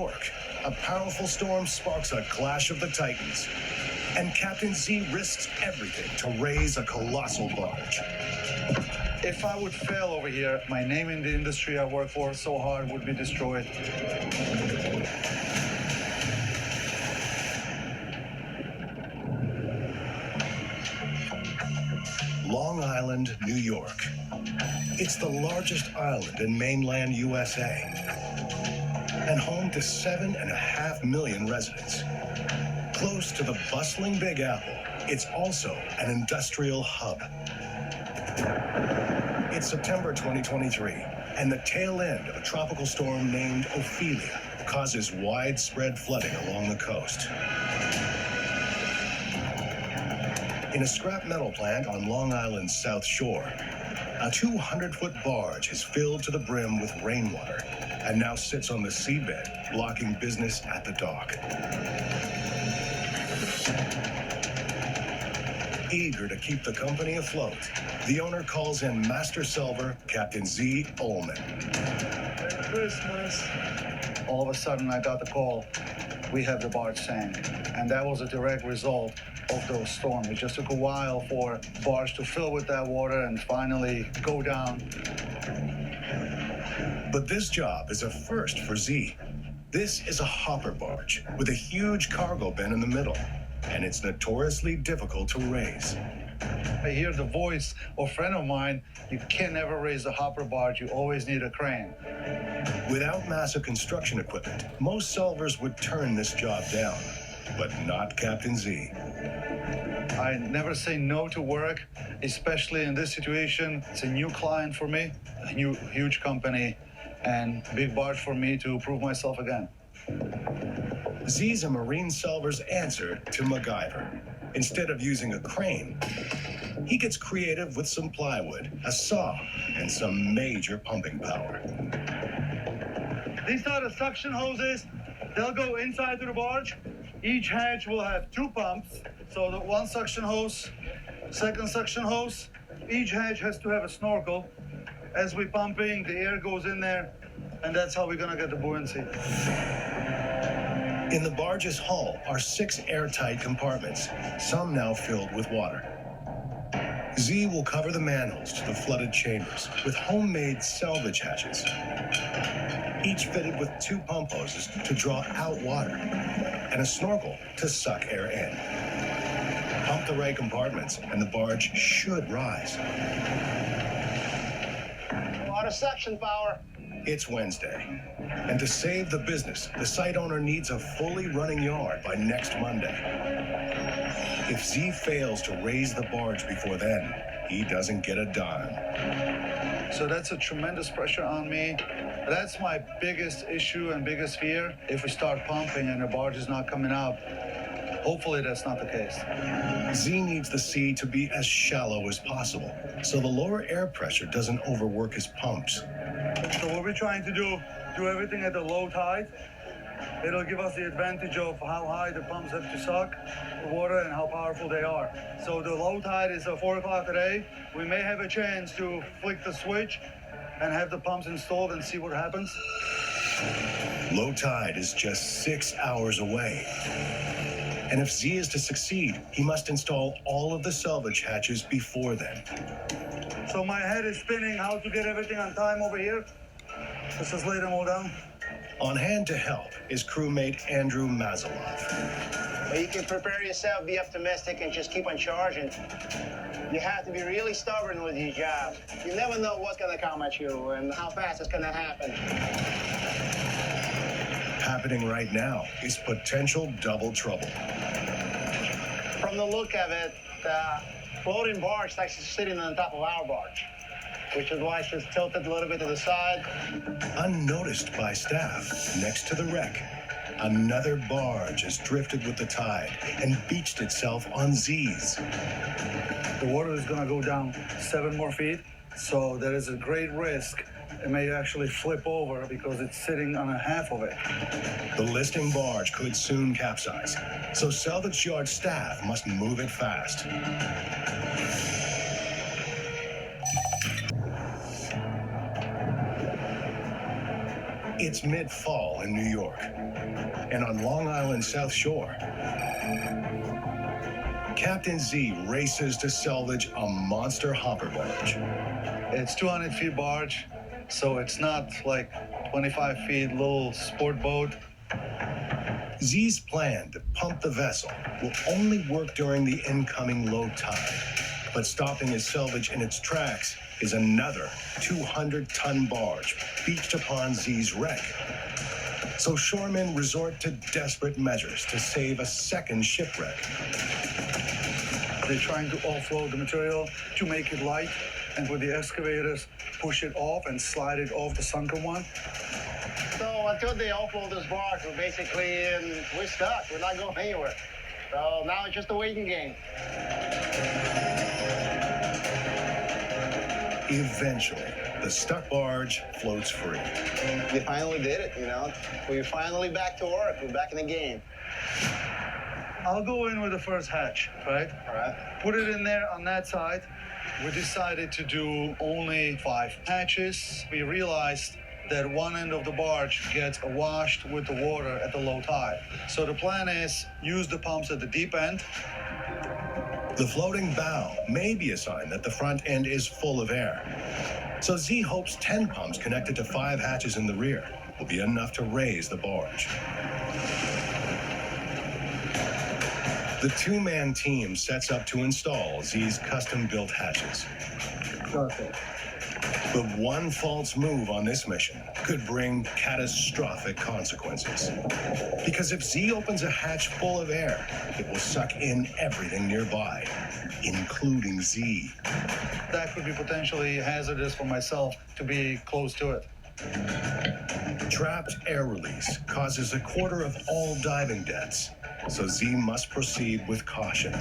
York, a powerful storm sparks a clash of the titans, and Captain Z risks everything to raise a colossal barge. If I would fail over here, my name in the industry I work for so hard would be destroyed. Long Island, New York. It's the largest island in mainland USA and home to 7.5 million residents. Close to the bustling Big Apple, it's also an industrial hub. It's September 2023, and the tail end of a tropical storm named Ophelia causes widespread flooding along the coast. In a scrap metal plant on Long Island's South Shore, a 200-foot barge is filled to the brim with rainwater and now sits on the seabed, blocking business at the dock. Eager to keep the company afloat, the owner calls in master salver Captain Z. Ullman. Merry Christmas. All of a sudden, I got the call. We have the barge sank. And that was a direct result of those storms. It just took a while for the barge to fill with that water and finally go down. But this job is a first for Z. This is a hopper barge with a huge cargo bin in the middle, and it's notoriously difficult to raise. I hear the voice of a friend of mine, you can never raise a hopper barge, you always need a crane. Without massive construction equipment, most salvers would turn this job down, but not Captain Z. I never say no to work, especially in this situation. It's a new client for me, a new huge company, and big barge for me to prove myself again. Z's a marine salver's answer to MacGyver. Instead of using a crane, he gets creative with some plywood, a saw, and some major pumping power. These are the suction hoses. They'll go inside to the barge. Each hatch will have 2 pumps. So the one suction hose, second suction hose. Each hatch has to have a snorkel. As we're pumping, the air goes in there, and that's how we're gonna get the buoyancy. In the barge's hull are 6 airtight compartments, some now filled with water. Z will cover the manholes to the flooded chambers with homemade salvage hatches, each fitted with 2 pump hoses to draw out water and a snorkel to suck air in. Pump the right compartments and the barge should rise. A lot of suction power. It's Wednesday, and to save the business, the site owner needs a fully running yard by next Monday. If Z fails to raise the barge before then, he doesn't get a dime. So that's a tremendous pressure on me. That's my biggest issue and biggest fear. If we start pumping and the barge is not coming out, hopefully that's not the case. Z needs the sea to be as shallow as possible, so the lower air pressure doesn't overwork his pumps. So what we're trying to do everything at the low tide. It'll give us the advantage of how high the pumps have to suck the water and how powerful they are. So the low tide is 4 o'clock today. We may have a chance to flick the switch and have the pumps installed and see what happens. Low tide is just 6 hours away. And if Z is to succeed, he must install all of the salvage hatches before then. So my head is spinning how to get everything on time over here. Let's just lay them all down. On hand to help is crewmate Andrew Mazalov. Well, you can prepare yourself, be optimistic, and just keep on charging. You have to be really stubborn with your job. You never know what's going to come at you and how fast it's going to happen. Happening right now is potential double trouble. From the look of it, the floating barge is actually sitting on top of our barge, which is why it's just tilted a little bit to the side. Unnoticed by staff, next to the wreck, another barge has drifted with the tide and beached itself on Z's. The water is going to go down 7 more feet, so there is a great risk it may actually flip over because it's sitting on a half of it. The listing barge could soon capsize, so salvage yard staff must move it fast. It's mid-fall in New York, and on Long Island South Shore, Captain Z races to salvage a monster hopper barge. It's 200 feet barge, so it's not like 25 feet little sport boat. Z's plan to pump the vessel will only work during the incoming low tide, but stopping his salvage in its tracks is another 200-ton barge beached upon Z's wreck. So shoremen resort to desperate measures to save a second shipwreck. They're trying to offload the material to make it light, and with the excavators, push it off and slide it off the sunken one. So until they offload this barge, we're stuck. We're not going anywhere. So now it's just a waiting game. Eventually, the stuck barge floats free. We finally did it, you know. We're finally back to work. We're back in the game. I'll go in with the first hatch, right? All right. Put it in there on that side. We decided to do only 5 hatches. We realized that one end of the barge gets washed with the water at the low tide. So the plan is use the pumps at the deep end. The floating bow may be a sign that the front end is full of air. So Z hopes 10 pumps connected to 5 hatches in the rear will be enough to raise the barge. The 2-man team sets up to install Z's custom-built hatches. Perfect. But one false move on this mission could bring catastrophic consequences. Because if Z opens a hatch full of air, it will suck in everything nearby, including Z. That could be potentially hazardous for myself to be close to it. Trapped air release causes a quarter of all diving deaths, so Z must proceed with caution.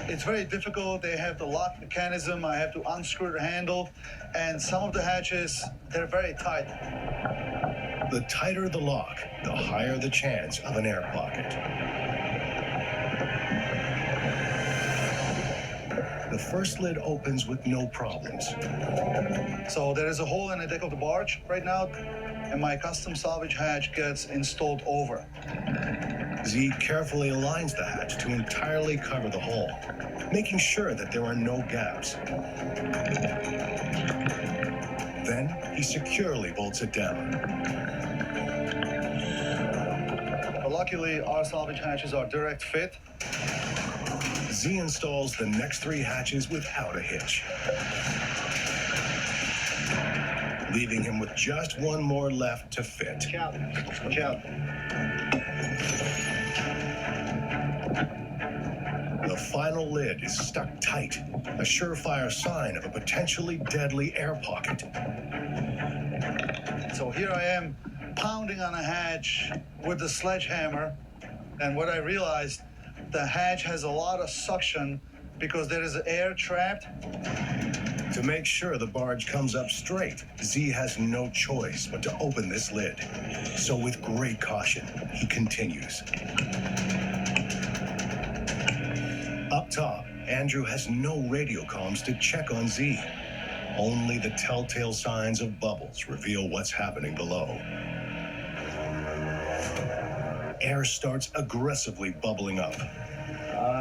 It's very difficult. They have the lock mechanism. I have to unscrew the handle, and some of the hatches, they're very tight. The tighter the lock, the higher the chance of an air pocket. The first lid opens with no problems. So there is a hole in the deck of the barge right now, and my custom salvage hatch gets installed over. Z carefully aligns the hatch to entirely cover the hole, making sure that there are no gaps. Then he securely bolts it down. But luckily, our salvage hatches are direct fit. Z installs the next 3 hatches without a hitch, leaving him with just one more left to fit. Watch out. The final lid is stuck tight, a surefire sign of a potentially deadly air pocket. So here I am pounding on a hatch with the sledgehammer, and what I realized, the hatch has a lot of suction because there is air trapped. To make sure the barge comes up straight, Z has no choice but to open this lid. So with great caution, he continues. Up top, Andrew has no radio comms to check on Z. Only the telltale signs of bubbles reveal what's happening below. Air starts aggressively bubbling up.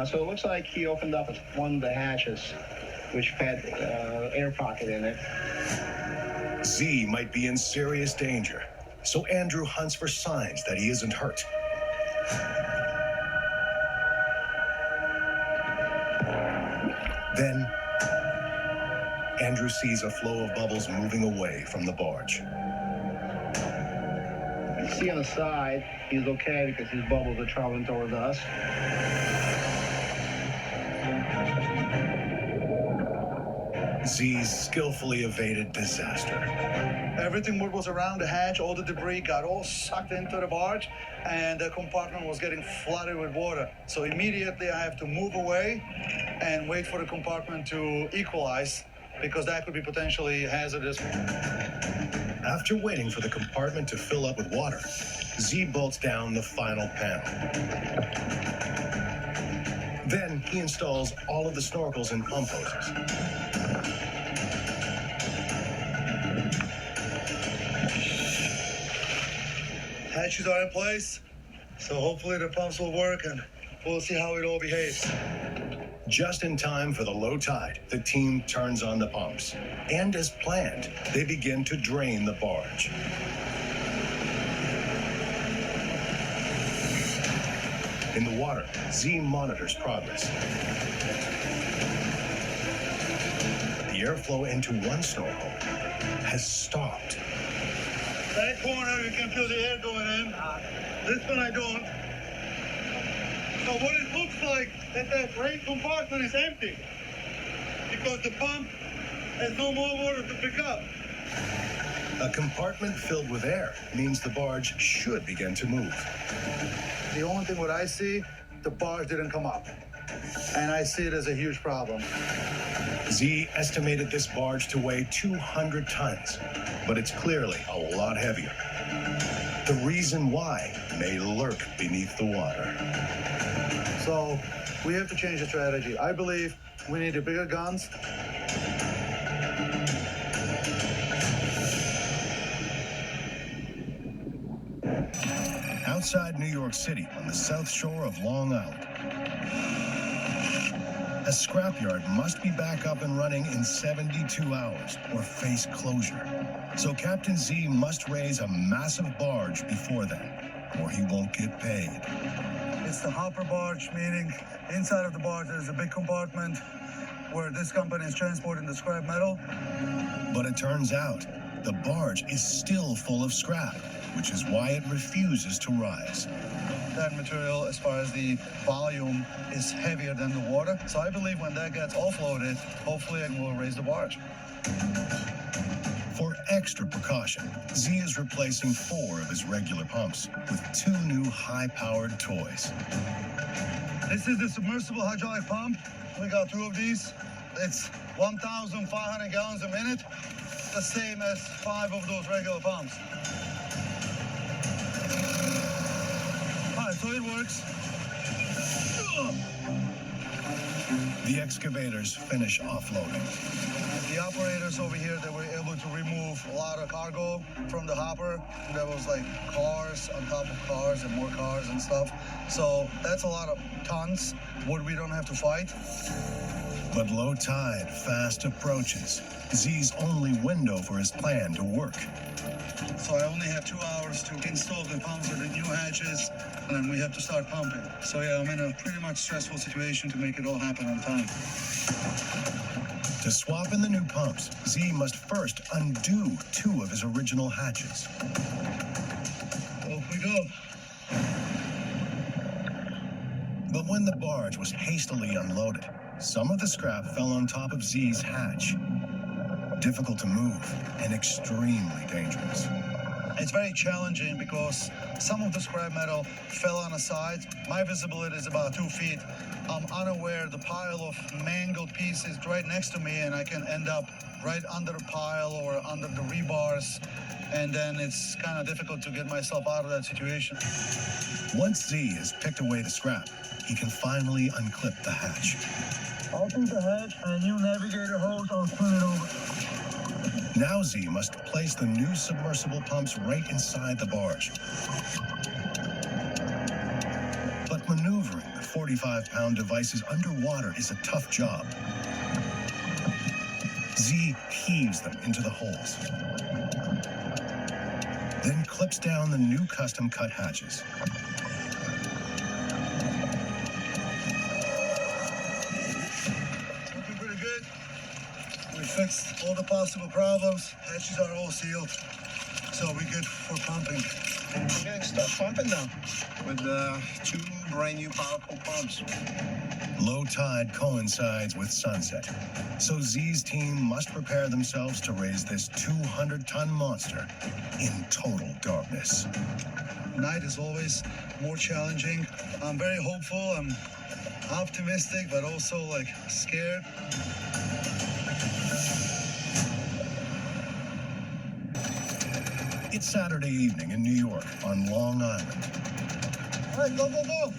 So it looks like he opened up one of the hatches, which had air pocket in it. Z might be in serious danger, so Andrew hunts for signs that he isn't hurt. Then, Andrew sees a flow of bubbles moving away from the barge. You see on the side, he's okay because his bubbles are traveling toward us. Z skillfully evaded disaster. Everything what was around the hatch, all the debris got all sucked into the barge, and the compartment was getting flooded with water. So immediately I have to move away and wait for the compartment to equalize, because that could be potentially hazardous. After waiting for the compartment to fill up with water, Z bolts down the final panel. Then he installs all of the snorkels and pump hoses. hatches are in place, so hopefully the pumps will work and we'll see how it all behaves. Just in time for the low tide, the team turns on the pumps. And as planned, they begin to drain the barge. In the water, Z monitors progress. But the airflow into one snorkel has stopped. That corner, you can feel the air going in. This one I don't. So what it looks like that drain compartment is empty because the pump has no more water to pick up. A compartment filled with air means the barge should begin to move. The only thing what I see, the barge didn't come up. And I see it as a huge problem. Z estimated this barge to weigh 200 tons, but it's clearly a lot heavier. The reason why may lurk beneath the water. So we have to change the strategy. I believe we need the bigger guns. Outside New York City, on the south shore of Long Island, a scrapyard must be back up and running in 72 hours or face closure. So Captain Z must raise a massive barge before then, or he won't get paid. It's the hopper barge, meaning inside of the barge there's a big compartment where this company is transporting the scrap metal. But it turns out the barge is still full of scrap, which is why it refuses to rise. That material, as far as the volume, is heavier than the water. So I believe when that gets offloaded, hopefully it will raise the barge. For extra precaution, Z is replacing 4 of his regular pumps with 2 new high-powered toys. This is the submersible hydraulic pump. We got 2 of these. It's 1,500 gallons a minute, the same as 5 of those regular pumps. All right, so it works. The excavators finish offloading. The operators over here, they were able to remove a lot of cargo from the hopper. There was like cars on top of cars and more cars and stuff. So that's a lot of tons, wood we don't have to fight. But low tide fast approaches. Z's only window for his plan to work. So I only have 2 hours to install the pumps with the new hatches, and then we have to start pumping. So yeah, I'm in a pretty much stressful situation to make it all happen on time. To swap in the new pumps, Z must first undo 2 of his original hatches. Off we go. But when the barge was hastily unloaded, some of the scrap fell on top of Z's hatch. Difficult to move and extremely dangerous. It's very challenging because some of the scrap metal fell on the side. My visibility is about 2 feet. I'm unaware the pile of mangled pieces right next to me, and I can end up right under the pile or under the rebars, and then it's kind of difficult to get myself out of that situation. Once Z has picked away the scrap, he can finally unclip the hatch. Open the hatch and you navigator hose, I'll turn it over. Now Z must place the new submersible pumps right inside the barge. But maneuvering the 45-pound devices underwater is a tough job. Z heaves them into the holes, then clips down the new custom-cut hatches. Looking pretty good. We fixed all the possible problems. Hatches are all sealed, so we're good for pumping. We're gonna start pumping now with 2 brand new powerful pumps. Low tide coincides with sunset, so Z's team must prepare themselves to raise this 200-ton monster in total darkness. Night is always more challenging. I'm very hopeful. I'm optimistic, but also like scared. It's Saturday evening in New York on Long Island, All right, go, go, go.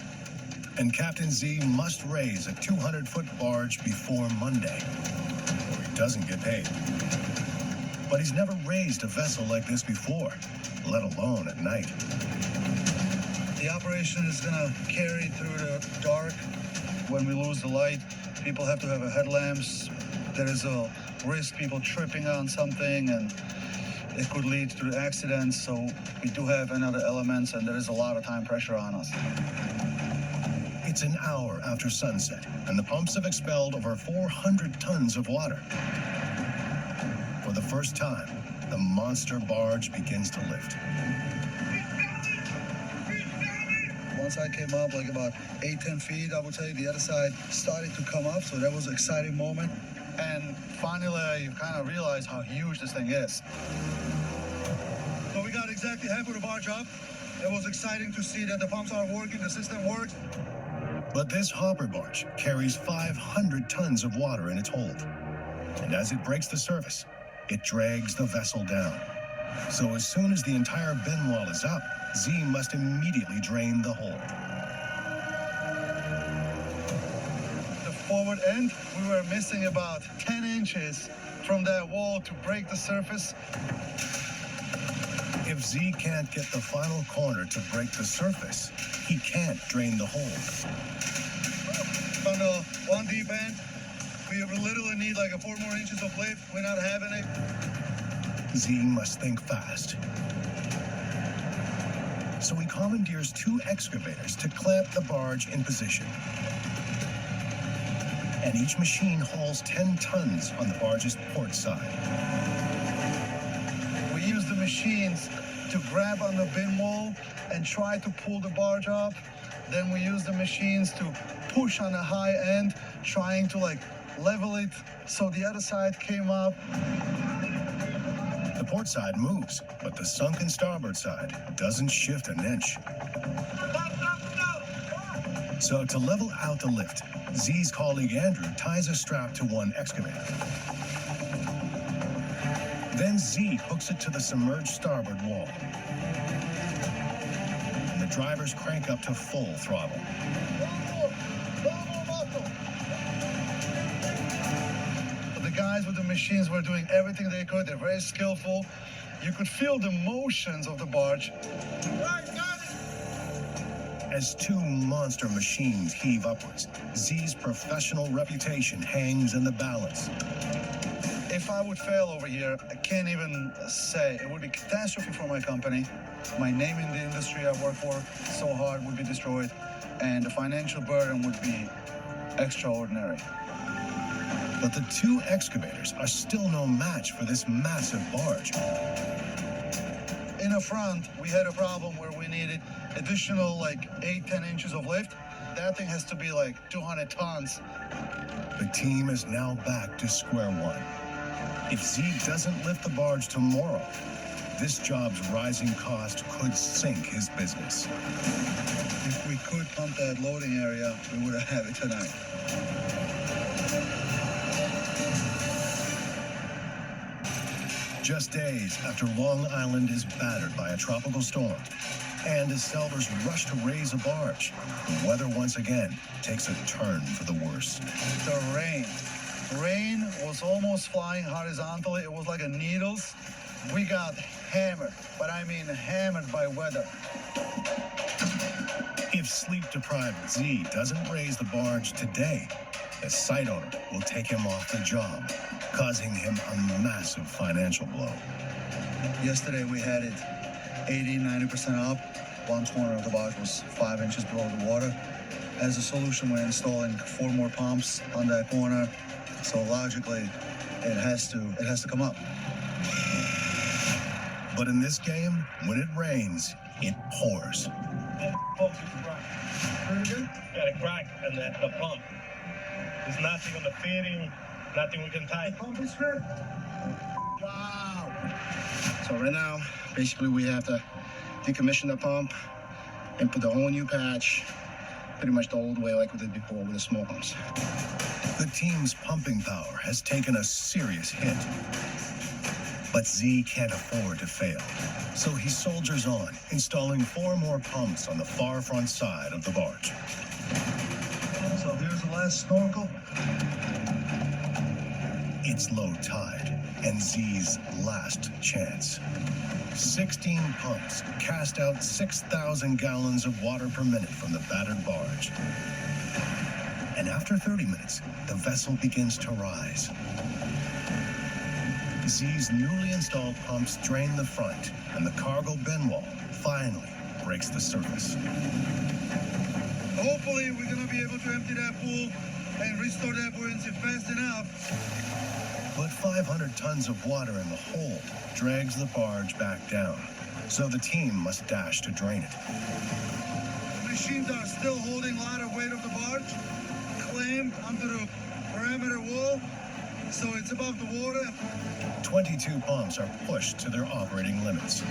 and Captain Z must raise a 200-foot barge before Monday, or he doesn't get paid. But he's never raised a vessel like this before, let alone at night. The operation is gonna carry through the dark. When we lose the light, people have to have headlamps. There is a risk people tripping on something, and it could lead to accidents. So we do have another elements, and there is a lot of time pressure on us. It's an hour after sunset, and the pumps have expelled over 400 tons of water. For the first time, the monster barge begins to lift. One side came up like about 8-10 feet, I would say. The other side started to come up, so that was an exciting moment. And finally, you kind of realize how huge this thing is. So we got exactly half of the barge up. It was exciting to see that the pumps are working, the system works. But this hopper barge carries 500 tons of water in its hold. And as it breaks the surface, it drags the vessel down. So as soon as the entire bin wall is up, Z must immediately drain the hold. The forward end, we were missing about 10 inches from that wall to break the surface. If Z can't get the final corner to break the surface, he can't drain the hold. On the one deep end, we literally need like 4 more inches of lift. We're not having it. Z must think fast. So he commandeers 2 excavators to clamp the barge in position. And each machine hauls 10 tons on the barge's port side. We use the machines to grab on the bin wall and try to pull the barge up. Then we use the machines to push on the high end, trying to like level it so the other side came up. The port side moves, but the sunken starboard side doesn't shift an inch. So to level out the lift, Z's colleague Andrew ties a strap to one excavator. Then Z hooks it to the submerged starboard wall. And the drivers crank up to full throttle. The guys with the machines were doing everything they could. They're very skillful. You could feel the motions of the barge. As 2 monster machines heave upwards, Z's professional reputation hangs in the balance. If I would fail over here, I can't even say. It would be catastrophe for my company. My name in the industry I work for so hard would be destroyed, and the financial burden would be extraordinary. But the 2 excavators are still no match for this massive barge. In the front, we had a problem where we needed additional like 8-10 inches of lift. That thing has to be like 200 tons. The team is now back to square one. If Z doesn't lift the barge tomorrow, this job's rising cost could sink his business. If we could pump that loading area, we would have had it tonight. Just days after Long Island is battered by a tropical storm, and as sailors rush to raise a barge, the weather once again takes a turn for the worse. The rain. Rain was almost flying horizontally. It was like a needles. We got hammered, but I mean hammered by weather. If sleep-deprived Z doesn't raise the barge today, the site owner will take him off the job, causing him a massive financial blow. Yesterday we had it 80-90% up. One corner of the barge was 5 inches below the water. As a solution, we're installing 4 more pumps on that corner. So logically, it has to come up. But in this game, when it rains, it pours. Got a crack in the pump. There's nothing on the fitting, nothing we can tie. The pump is stripped. Wow. So right now, basically we have to decommission the pump and put the whole new patch pretty much the old way like we did before with the small pumps. The team's pumping power has taken a serious hit. But Z can't afford to fail. So he soldiers on, installing 4 more pumps on the far front side of the barge. So here's the last snorkel. It's low tide and Z's last chance. 16 pumps cast out 6,000 gallons of water per minute from the battered barge. And after 30 minutes, the vessel begins to rise. Z's newly installed pumps drain the front, and the cargo bin wall finally breaks the surface. Hopefully, we're going to be able to empty that pool and restore that buoyancy fast enough. But 500 tons of water in the hold drags the barge back down, so the team must dash to drain it. The machines are still holding a lot of weight of the barge, clammed onto the perimeter wall, so it's above the water. 22 pumps are pushed to their operating limits.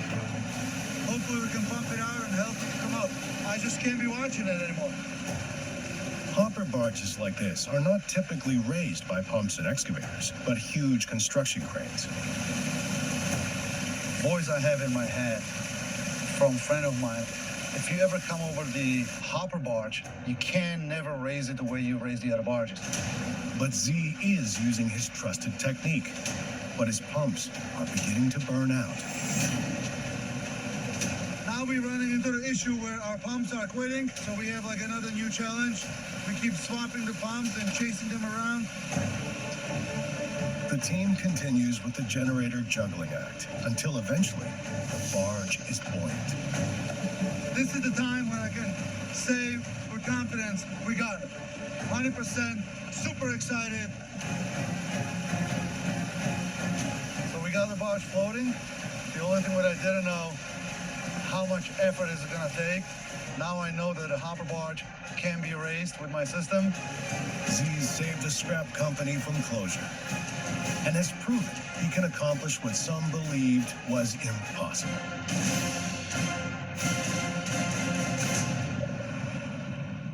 Hopefully we can pump it out and help it come up. I just can't be watching it anymore. Hopper barges like this are not typically raised by pumps and excavators, but huge construction cranes. Voice I have in my head from a friend of mine, if you ever come over the hopper barge, you can never raise it the way you raise the other barges. But Z is using his trusted technique, but his pumps are beginning to burn out. Now we're running into the issue where our pumps are quitting, so we have like another new challenge. We keep swapping the pumps and chasing them around. The team continues with the generator juggling act until eventually the barge is buoyant. This is the time when I can say with confidence, we got it. 100%, super excited. So we got the barge floating. The only thing that I didn't know, how much effort is it gonna take? Now I know that a hopper barge can be raised with my system. Z's saved a scrap company from closure and has proven he can accomplish what some believed was impossible.